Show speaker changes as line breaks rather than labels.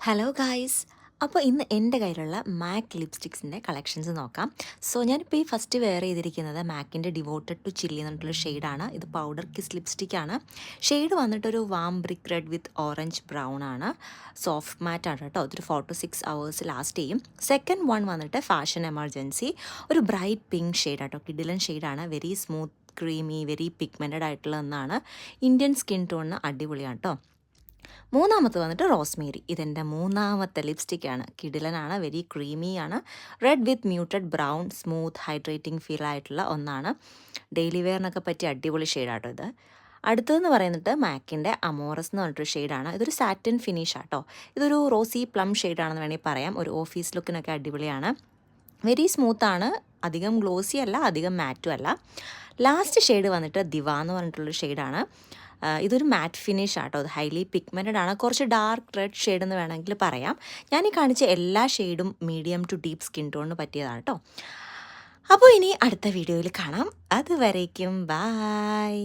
Hello guys. അപ്പോൾ ഇന്ന് എൻ്റെ കയ്യിലുള്ള മാക് ലിപ്സ്റ്റിക്സിൻ്റെ കളക്ഷൻസ് നോക്കാം. സോ ഞാനിപ്പോൾ ഈ ഫസ്റ്റ് വെയർ ചെയ്തിരിക്കുന്നത് മാക്കിൻ്റെ ഡിവോട്ടഡ് ടു ചില്ലി എന്ന് പറഞ്ഞിട്ടുള്ള ഷെയ്ഡാണ്. ഇത് പൗഡർ കിസ് ലിപ്സ്റ്റിക്കാണ്. ഷെയ്ഡ് വന്നിട്ടൊരു warm brick red with orange brown ആണ്. സോഫ്റ്റ് മാറ്റ് ആണ് കേട്ടോ. ഇതൊരു 4 to 6 hours ലാസ്റ്റ് ചെയ്യും. സെക്കൻഡ് വൺ വന്നിട്ട് ഫാഷൻ എമർജൻസി, ഒരു ബ്രൈറ്റ് പിങ്ക് ഷെയ്ഡ് ആട്ടോ. കിഡിലൻ ഷെയ്ഡാണ്. Very smooth creamy very pigmented ആയിട്ടുള്ള ഒന്നാണ്. ഇന്ത്യൻ സ്കിൻ ടോണിന് അടിപൊളിയാണ് കേട്ടോ. മൂന്നാമത്തെ വന്നിട്ട് റോസ്മേരി. ഇതെൻ്റെ മൂന്നാമത്തെ ലിപ്സ്റ്റിക്കാണ്. കിഡിലനാണ്, വെരി ക്രീമിയാണ്. Red with muted brown, smooth hydrating feel ആയിട്ടുള്ള ഒന്നാണ്. ഡെയിലി വെയറിനൊക്കെ പറ്റിയ അടിപൊളി ഷെയ്ഡാട്ടോ ഇത്. അടുത്തതെന്ന് പറയുന്നത് മാക്കിൻ്റെ അമോറസ് എന്ന് പറഞ്ഞിട്ടൊരു ഷെയ്ഡാണ്. ഇതൊരു സാറ്റിൻ ഫിനിഷ് ആട്ടോ. ഇതൊരു റോസി പ്ലം ഷെയ്ഡാണെന്ന് വേണമെങ്കിൽ പറയാം. ഒരു ഓഫീസ് ലുക്കിനൊക്കെ അടിപൊളിയാണ്. വെരി സ്മൂത്താണ്, അധികം ഗ്ലോസി അല്ല, അധികം മാറ്റും അല്ല. ലാസ്റ്റ് ഷെയ്ഡ് വന്നിട്ട് ദിവ എന്ന് പറഞ്ഞിട്ടുള്ളൊരു ഷെയ്ഡാണ്. ഇതൊരു മാറ്റ് ഫിനിഷ് ആട്ടോ. അത് ഹൈലി പിഗ്മെൻറ്റഡ് ആണ്. കുറച്ച് ഡാർക്ക് റെഡ് ഷെയ്ഡ് എന്ന് വേണമെങ്കിൽ പറയാം. ഞാൻ ഈ കാണിച്ച എല്ലാ ഷെയ്ഡും മീഡിയം ടു ഡീപ്പ് സ്കിൻ ടോണിന് പറ്റിയതാണ് കേട്ടോ. അപ്പോൾ ഇനി അടുത്ത വീഡിയോയിൽ കാണാം. അതുവരേക്കും ബായ്.